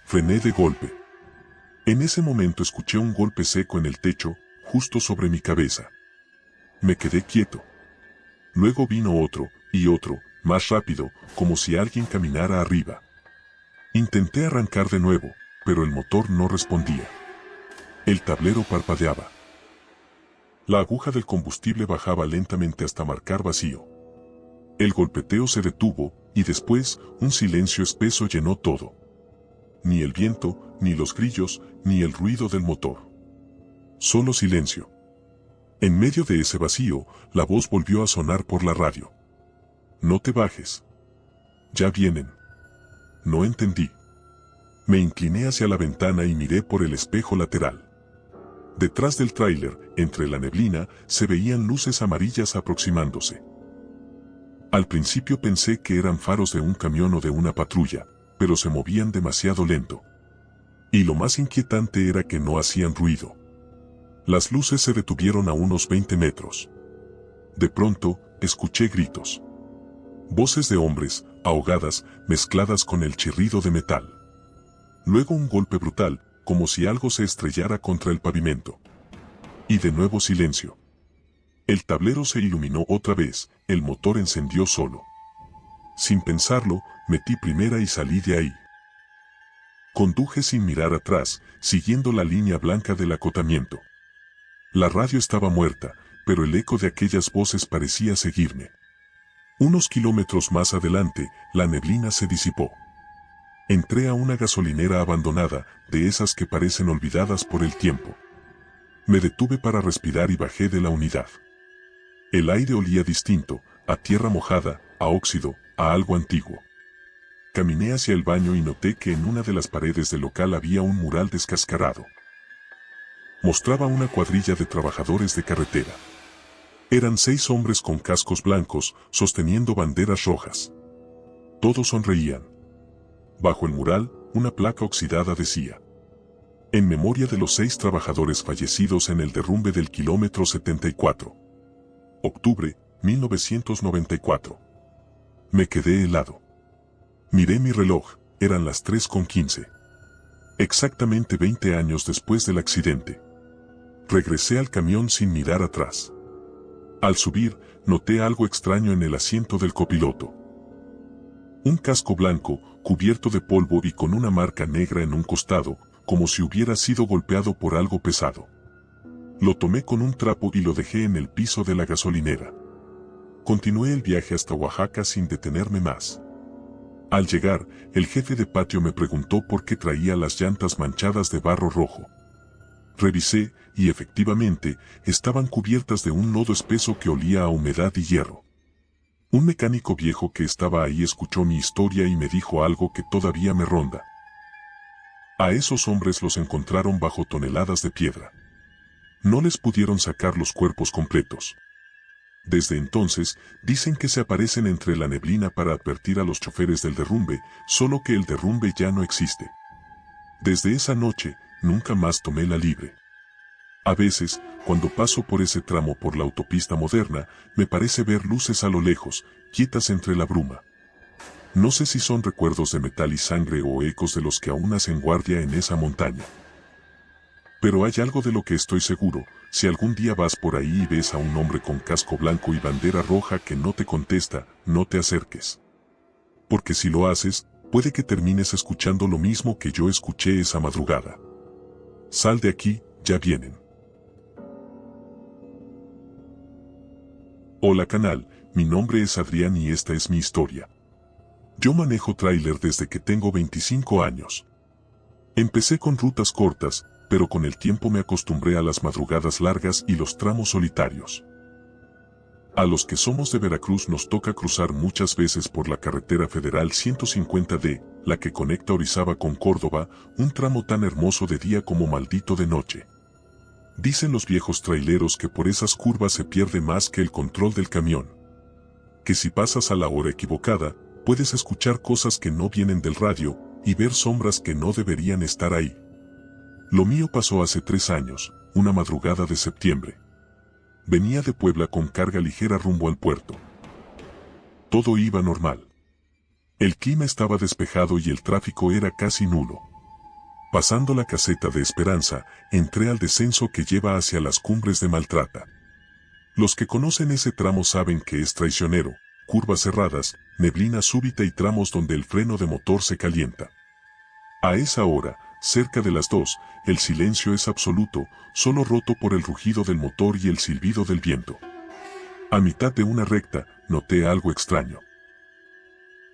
Frené de golpe. En ese momento escuché un golpe seco en el techo, justo sobre mi cabeza. Me quedé quieto. Luego vino otro, y otro, más rápido, como si alguien caminara arriba. Intenté arrancar de nuevo, pero el motor no respondía. El tablero parpadeaba. La aguja del combustible bajaba lentamente hasta marcar vacío. El golpeteo se detuvo, y después, un silencio espeso llenó todo. Ni el viento, ni los grillos, ni el ruido del motor. Solo silencio. En medio de ese vacío, la voz volvió a sonar por la radio. «No te bajes. Ya vienen». No entendí. Me incliné hacia la ventana y miré por el espejo lateral. Detrás del tráiler, entre la neblina, se veían luces amarillas aproximándose. Al principio pensé que eran faros de un camión o de una patrulla, pero se movían demasiado lento. Y lo más inquietante era que no hacían ruido. Las luces se detuvieron a unos 20 metros. De pronto, escuché gritos. Voces de hombres, ahogadas, mezcladas con el chirrido de metal. Luego un golpe brutal, como si algo se estrellara contra el pavimento. Y de nuevo silencio. El tablero se iluminó otra vez, el motor encendió solo. Sin pensarlo, metí primera y salí de ahí. Conduje sin mirar atrás, siguiendo la línea blanca del acotamiento. La radio estaba muerta, pero el eco de aquellas voces parecía seguirme. Unos kilómetros más adelante, la neblina se disipó. Entré a una gasolinera abandonada, de esas que parecen olvidadas por el tiempo. Me detuve para respirar y bajé de la unidad. El aire olía distinto, a tierra mojada, a óxido, a algo antiguo. Caminé hacia el baño y noté que en una de las paredes del local había un mural descascarado. Mostraba una cuadrilla de trabajadores de carretera. Eran 6 hombres con cascos blancos, sosteniendo banderas rojas. Todos sonreían. Bajo el mural, una placa oxidada decía: En memoria de los 6 trabajadores fallecidos en el derrumbe del kilómetro 74. Octubre, 1994. Me quedé helado. Miré mi reloj, eran las 3:15. Exactamente 20 años después del accidente. Regresé al camión sin mirar atrás. Al subir, noté algo extraño en el asiento del copiloto. Un casco blanco, cubierto de polvo y con una marca negra en un costado, como si hubiera sido golpeado por algo pesado. Lo tomé con un trapo y lo dejé en el piso de la gasolinera. Continué el viaje hasta Oaxaca sin detenerme más. Al llegar, el jefe de patio me preguntó por qué traía las llantas manchadas de barro rojo. Revisé, y efectivamente, estaban cubiertas de un lodo espeso que olía a humedad y hierro. Un mecánico viejo que estaba ahí escuchó mi historia y me dijo algo que todavía me ronda. A esos hombres los encontraron bajo toneladas de piedra. No les pudieron sacar los cuerpos completos. Desde entonces, dicen que se aparecen entre la neblina para advertir a los choferes del derrumbe, solo que el derrumbe ya no existe. Desde esa noche, nunca más tomé la libre. A veces, cuando paso por ese tramo por la autopista moderna, me parece ver luces a lo lejos, quietas entre la bruma. No sé si son recuerdos de metal y sangre o ecos de los que aún hacen guardia en esa montaña. Pero hay algo de lo que estoy seguro: si algún día vas por ahí y ves a un hombre con casco blanco y bandera roja que no te contesta, no te acerques. Porque si lo haces, puede que termines escuchando lo mismo que yo escuché esa madrugada. Sal de aquí, ya vienen. Hola canal, mi nombre es Adrián y esta es mi historia. Yo manejo tráiler desde que tengo 25 años. Empecé con rutas cortas, pero con el tiempo me acostumbré a las madrugadas largas y los tramos solitarios. A los que somos de Veracruz nos toca cruzar muchas veces por la carretera federal 150D, la que conecta Orizaba con Córdoba, un tramo tan hermoso de día como maldito de noche. Dicen los viejos traileros que por esas curvas se pierde más que el control del camión. Que si pasas a la hora equivocada, puedes escuchar cosas que no vienen del radio, y ver sombras que no deberían estar ahí. Lo mío pasó hace 3 años, una madrugada de septiembre. Venía de Puebla con carga ligera rumbo al puerto. Todo iba normal. El clima estaba despejado y el tráfico era casi nulo. Pasando la caseta de Esperanza, entré al descenso que lleva hacia las cumbres de Maltrata. Los que conocen ese tramo saben que es traicionero: curvas cerradas, neblina súbita y tramos donde el freno de motor se calienta. A esa hora, cerca de las 2, el silencio es absoluto, solo roto por el rugido del motor y el silbido del viento. A mitad de una recta, noté algo extraño.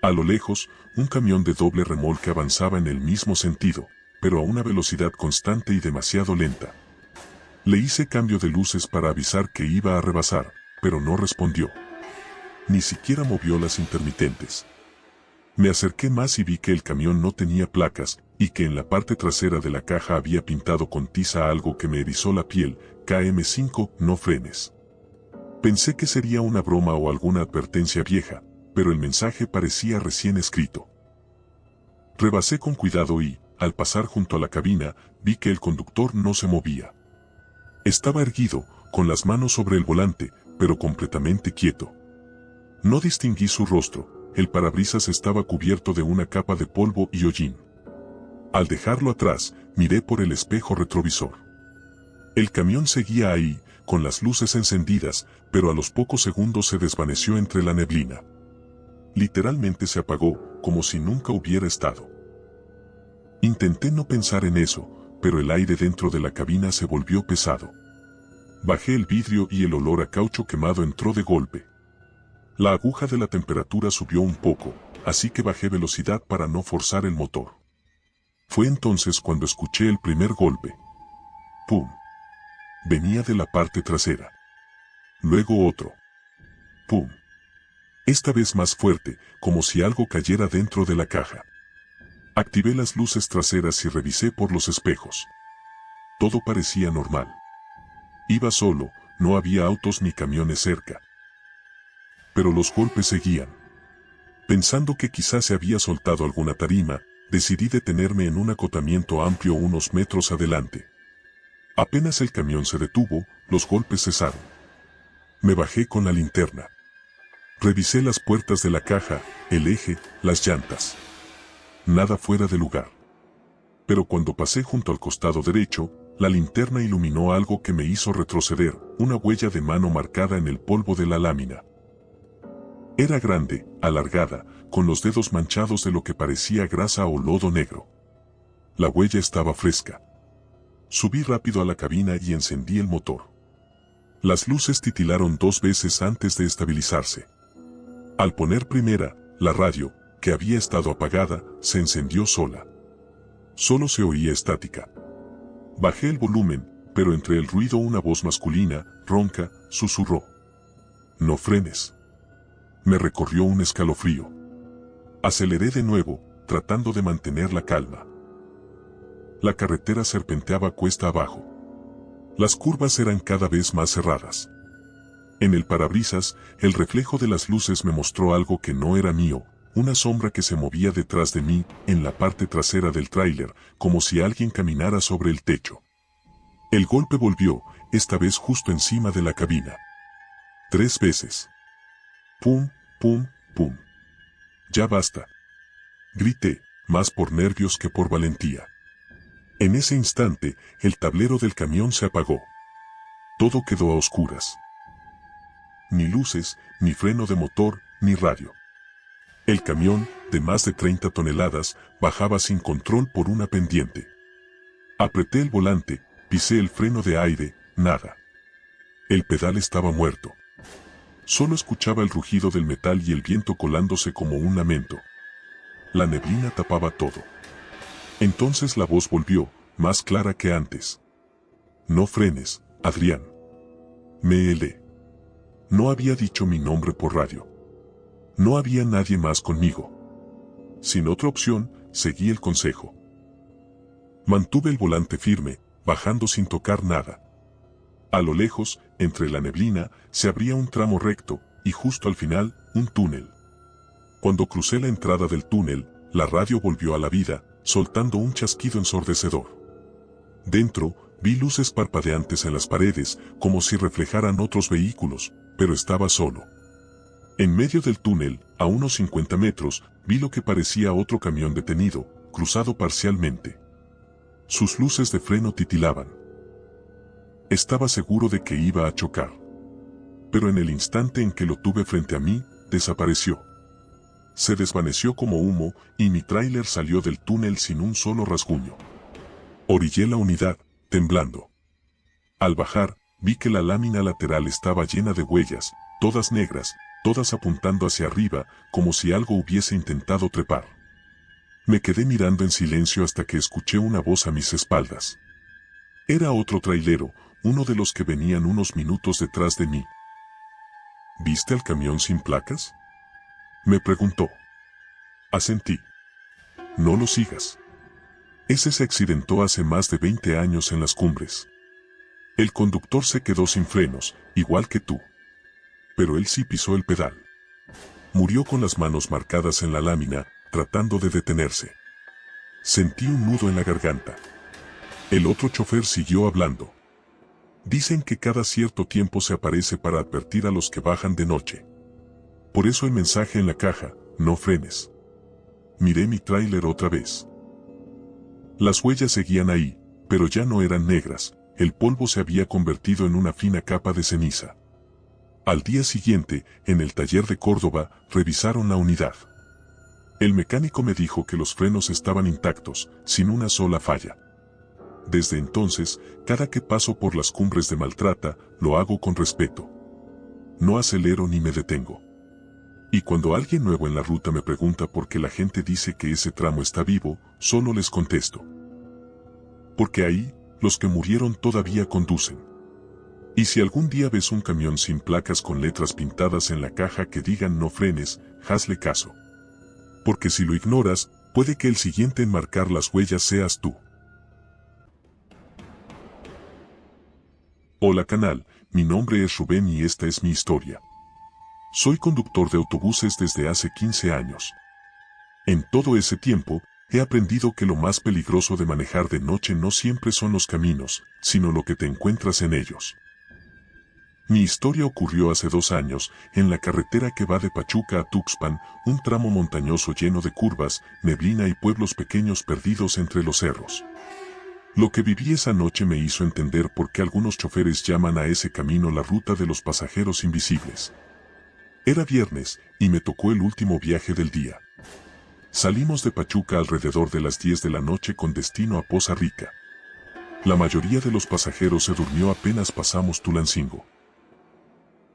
A lo lejos, un camión de doble remolque avanzaba en el mismo sentido, pero a una velocidad constante y demasiado lenta. Le hice cambio de luces para avisar que iba a rebasar, pero no respondió. Ni siquiera movió las intermitentes. Me acerqué más y vi que el camión no tenía placas, y que en la parte trasera de la caja había pintado con tiza algo que me erizó la piel: KM5, no frenes. Pensé que sería una broma o alguna advertencia vieja, pero el mensaje parecía recién escrito. Rebasé con cuidado y, al pasar junto a la cabina, vi que el conductor no se movía. Estaba erguido, con las manos sobre el volante, pero completamente quieto. No distinguí su rostro, el parabrisas estaba cubierto de una capa de polvo y hollín. Al dejarlo atrás, miré por el espejo retrovisor. El camión seguía ahí, con las luces encendidas, pero a los pocos segundos se desvaneció entre la neblina. Literalmente se apagó, como si nunca hubiera estado. Intenté no pensar en eso, pero el aire dentro de la cabina se volvió pesado. Bajé el vidrio y el olor a caucho quemado entró de golpe. La aguja de la temperatura subió un poco, así que bajé velocidad para no forzar el motor. Fue entonces cuando escuché el primer golpe. ¡Pum! Venía de la parte trasera. Luego otro. ¡Pum! Esta vez más fuerte, como si algo cayera dentro de la caja. Activé las luces traseras y revisé por los espejos. Todo parecía normal. Iba solo, no había autos ni camiones cerca. Pero los golpes seguían. Pensando que quizás se había soltado alguna tarima, decidí detenerme en un acotamiento amplio unos metros adelante. Apenas el camión se detuvo, los golpes cesaron. Me bajé con la linterna. Revisé las puertas de la caja, el eje, las llantas. Nada fuera de lugar. Pero cuando pasé junto al costado derecho, la linterna iluminó algo que me hizo retroceder, una huella de mano marcada en el polvo de la lámina. Era grande, alargada, con los dedos manchados de lo que parecía grasa o lodo negro. La huella estaba fresca. Subí rápido a la cabina y encendí el motor. Las luces titilaron 2 veces antes de estabilizarse. Al poner primera, la radio, que había estado apagada, se encendió sola. Solo se oía estática. Bajé el volumen, pero entre el ruido una voz masculina, ronca, susurró. No frenes. Me recorrió un escalofrío. Aceleré de nuevo, tratando de mantener la calma. La carretera serpenteaba cuesta abajo. Las curvas eran cada vez más cerradas. En el parabrisas, el reflejo de las luces me mostró algo que no era mío, una sombra que se movía detrás de mí, en la parte trasera del tráiler, como si alguien caminara sobre el techo. El golpe volvió, esta vez justo encima de la cabina. 3 veces. Pum, pum, pum. Ya basta. Grité, más por nervios que por valentía. En ese instante, el tablero del camión se apagó. Todo quedó a oscuras. Ni luces, ni freno de motor, ni radio. El camión, de más de 30 toneladas, bajaba sin control por una pendiente. Apreté el volante, pisé el freno de aire, nada. El pedal estaba muerto. Solo escuchaba el rugido del metal y el viento colándose como un lamento. La neblina tapaba todo. Entonces la voz volvió, más clara que antes. No frenes, Adrián. Me helé. No había dicho mi nombre por radio. No había nadie más conmigo. Sin otra opción, seguí el consejo. Mantuve el volante firme, bajando sin tocar nada. A lo lejos, entre la neblina, se abría un tramo recto, y justo al final, un túnel. Cuando crucé la entrada del túnel, la radio volvió a la vida, soltando un chasquido ensordecedor. Dentro, vi luces parpadeantes en las paredes, como si reflejaran otros vehículos, pero estaba solo. En medio del túnel, a unos 50 metros, vi lo que parecía otro camión detenido, cruzado parcialmente. Sus luces de freno titilaban. Estaba seguro de que iba a chocar. Pero en el instante en que lo tuve frente a mí, desapareció. Se desvaneció como humo, y mi tráiler salió del túnel sin un solo rasguño. Orillé la unidad, temblando. Al bajar, vi que la lámina lateral estaba llena de huellas, todas negras, todas apuntando hacia arriba, como si algo hubiese intentado trepar. Me quedé mirando en silencio hasta que escuché una voz a mis espaldas. Era otro trailero, uno de los que venían unos minutos detrás de mí. ¿Viste al camión sin placas?, me preguntó. Asentí. No lo sigas. Ese se accidentó hace más de 20 años en las cumbres. El conductor se quedó sin frenos, igual que tú. Pero él sí pisó el pedal. Murió con las manos marcadas en la lámina, tratando de detenerse. Sentí un nudo en la garganta. El otro chofer siguió hablando. Dicen que cada cierto tiempo se aparece para advertir a los que bajan de noche. Por eso el mensaje en la caja, no frenes. Miré mi tráiler otra vez. Las huellas seguían ahí, pero ya no eran negras, el polvo se había convertido en una fina capa de ceniza. Al día siguiente, en el taller de Córdoba, revisaron la unidad. El mecánico me dijo que los frenos estaban intactos, sin una sola falla. Desde entonces, cada que paso por las cumbres de Maltrata, lo hago con respeto. No acelero ni me detengo. Y cuando alguien nuevo en la ruta me pregunta por qué la gente dice que ese tramo está vivo, solo les contesto. Porque ahí, los que murieron todavía conducen. Y si algún día ves un camión sin placas con letras pintadas en la caja que digan no frenes, hazle caso. Porque si lo ignoras, puede que el siguiente en marcar las huellas seas tú. Hola canal, mi nombre es Rubén y esta es mi historia. Soy conductor de autobuses desde hace 15 años. En todo ese tiempo, he aprendido que lo más peligroso de manejar de noche no siempre son los caminos, sino lo que te encuentras en ellos. Mi historia ocurrió hace 2 años, en la carretera que va de Pachuca a Tuxpan, un tramo montañoso lleno de curvas, neblina y pueblos pequeños perdidos entre los cerros. Lo que viví esa noche me hizo entender por qué algunos choferes llaman a ese camino la ruta de los pasajeros invisibles. Era viernes, y me tocó el último viaje del día. Salimos de Pachuca alrededor de las 10 de la noche con destino a Poza Rica. La mayoría de los pasajeros se durmió apenas pasamos Tulancingo.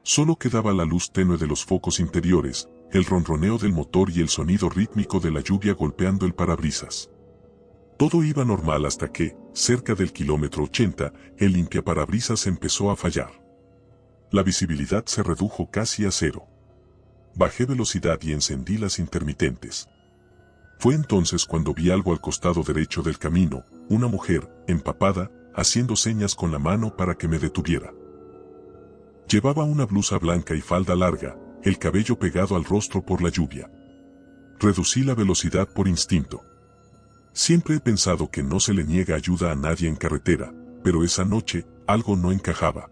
Solo quedaba la luz tenue de los focos interiores, el ronroneo del motor y el sonido rítmico de la lluvia golpeando el parabrisas. Todo iba normal hasta que, cerca del kilómetro 80, el limpiaparabrisas empezó a fallar. La visibilidad se redujo casi a cero. Bajé velocidad y encendí las intermitentes. Fue entonces cuando vi algo al costado derecho del camino, una mujer, empapada, haciendo señas con la mano para que me detuviera. Llevaba una blusa blanca y falda larga, el cabello pegado al rostro por la lluvia. Reducí la velocidad por instinto. Siempre he pensado que no se le niega ayuda a nadie en carretera, pero esa noche, algo no encajaba.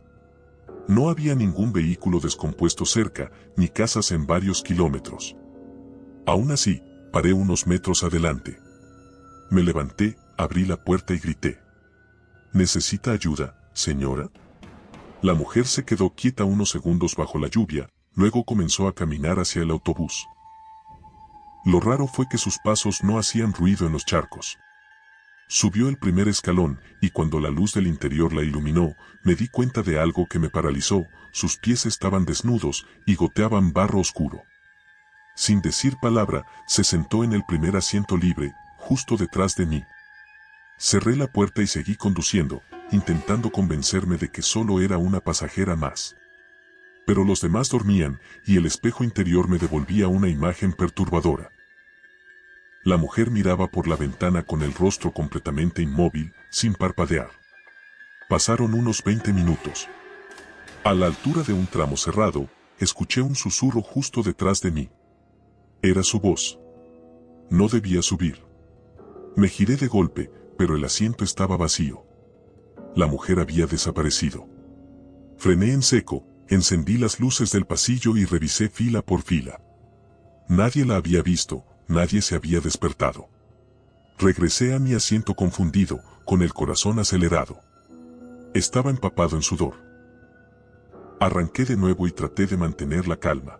No había ningún vehículo descompuesto cerca, ni casas en varios kilómetros. Aún así, paré unos metros adelante. Me levanté, abrí la puerta y grité. ¿Necesita ayuda, señora? La mujer se quedó quieta unos segundos bajo la lluvia, luego comenzó a caminar hacia el autobús. Lo raro fue que sus pasos no hacían ruido en los charcos. Subió el primer escalón, y cuando la luz del interior la iluminó, me di cuenta de algo que me paralizó, sus pies estaban desnudos y goteaban barro oscuro. Sin decir palabra, se sentó en el primer asiento libre, justo detrás de mí. Cerré la puerta y seguí conduciendo, intentando convencerme de que solo era una pasajera más. Pero los demás dormían, y el espejo interior me devolvía una imagen perturbadora. La mujer miraba por la ventana con el rostro completamente inmóvil, sin parpadear. Pasaron unos 20 minutos. A la altura de un tramo cerrado, escuché un susurro justo detrás de mí. Era su voz. No debía subir. Me giré de golpe, pero el asiento estaba vacío. La mujer había desaparecido. Frené en seco, encendí las luces del pasillo y revisé fila por fila. Nadie la había visto, nadie se había despertado. Regresé a mi asiento confundido, con el corazón acelerado. Estaba empapado en sudor. Arranqué de nuevo y traté de mantener la calma.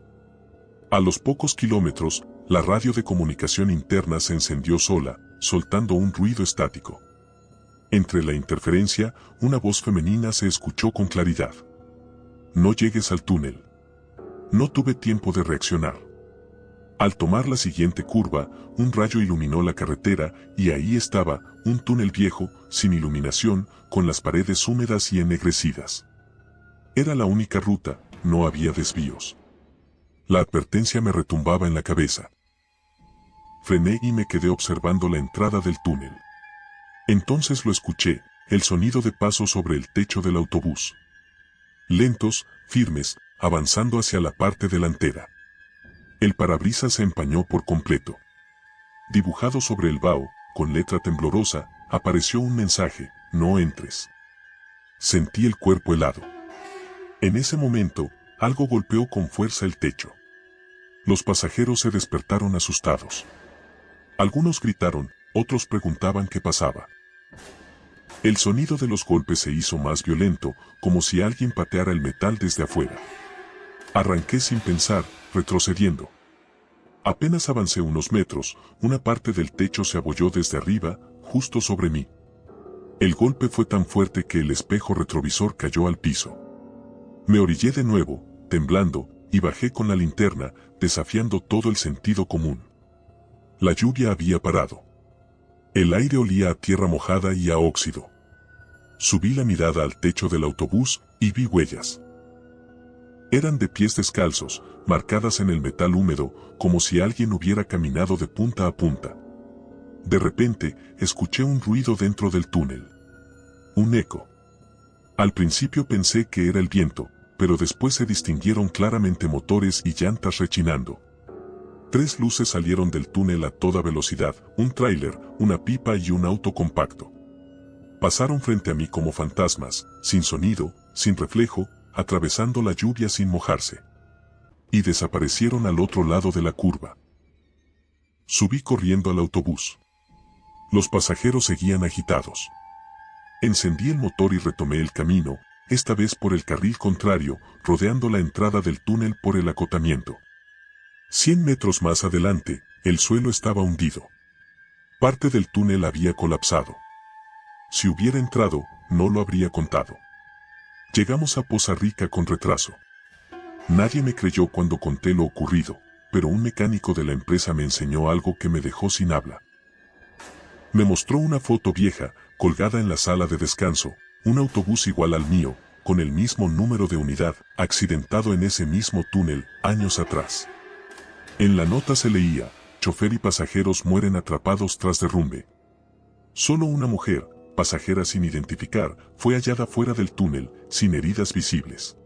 A los pocos kilómetros, la radio de comunicación interna se encendió sola, soltando un ruido estático. Entre la interferencia, una voz femenina se escuchó con claridad. No llegues al túnel. No tuve tiempo de reaccionar. Al tomar la siguiente curva, un rayo iluminó la carretera y ahí estaba, un túnel viejo, sin iluminación, con las paredes húmedas y ennegrecidas. Era la única ruta, no había desvíos. La advertencia me retumbaba en la cabeza. Frené y me quedé observando la entrada del túnel. Entonces lo escuché, el sonido de pasos sobre el techo del autobús. Lentos, firmes, avanzando hacia la parte delantera. El parabrisas se empañó por completo. Dibujado sobre el vaho, con letra temblorosa, apareció un mensaje: no entres. Sentí el cuerpo helado. En ese momento, algo golpeó con fuerza el techo. Los pasajeros se despertaron asustados. Algunos gritaron, otros preguntaban qué pasaba. El sonido de los golpes se hizo más violento, como si alguien pateara el metal desde afuera. Arranqué sin pensar, retrocediendo. Apenas avancé unos metros, una parte del techo se abolló desde arriba, justo sobre mí. El golpe fue tan fuerte que el espejo retrovisor cayó al piso. Me orillé de nuevo, temblando, y bajé con la linterna, desafiando todo el sentido común. La lluvia había parado. El aire olía a tierra mojada y a óxido. Subí la mirada al techo del autobús y vi huellas. Eran de pies descalzos, marcadas en el metal húmedo, como si alguien hubiera caminado de punta a punta. De repente, escuché un ruido dentro del túnel. Un eco. Al principio pensé que era el viento, pero después se distinguieron claramente motores y llantas rechinando. Tres luces salieron del túnel a toda velocidad, un tráiler, una pipa y un auto compacto. Pasaron frente a mí como fantasmas, sin sonido, sin reflejo, atravesando la lluvia sin mojarse. Y desaparecieron al otro lado de la curva. Subí corriendo al autobús. Los pasajeros seguían agitados. Encendí el motor y retomé el camino, esta vez por el carril contrario, rodeando la entrada del túnel por el acotamiento. 100 metros más adelante, el suelo estaba hundido. Parte del túnel había colapsado. Si hubiera entrado, no lo habría contado. Llegamos a Poza Rica con retraso. Nadie me creyó cuando conté lo ocurrido, pero un mecánico de la empresa me enseñó algo que me dejó sin habla. Me mostró una foto vieja, colgada en la sala de descanso, un autobús igual al mío, con el mismo número de unidad, accidentado en ese mismo túnel, años atrás. En la nota se leía, chofer y pasajeros mueren atrapados tras derrumbe. Solo una mujer, pasajera sin identificar, fue hallada fuera del túnel, sin heridas visibles.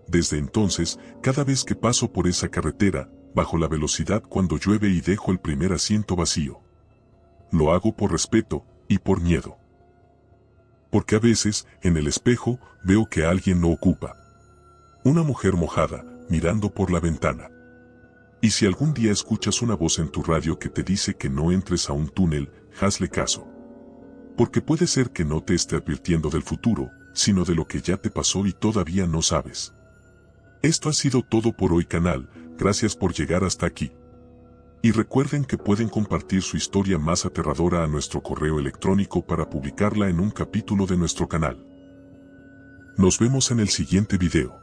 Desde entonces, cada vez que paso por esa carretera, bajo la velocidad cuando llueve y dejo el primer asiento vacío. Lo hago por respeto y por miedo. Porque a veces, en el espejo, veo que alguien lo ocupa. Una mujer mojada, mirando por la ventana. Y si algún día escuchas una voz en tu radio que te dice que no entres a un túnel, hazle caso. Porque puede ser que no te esté advirtiendo del futuro, sino de lo que ya te pasó y todavía no sabes. Esto ha sido todo por hoy, canal, gracias por llegar hasta aquí. Y recuerden que pueden compartir su historia más aterradora a nuestro correo electrónico para publicarla en un capítulo de nuestro canal. Nos vemos en el siguiente video.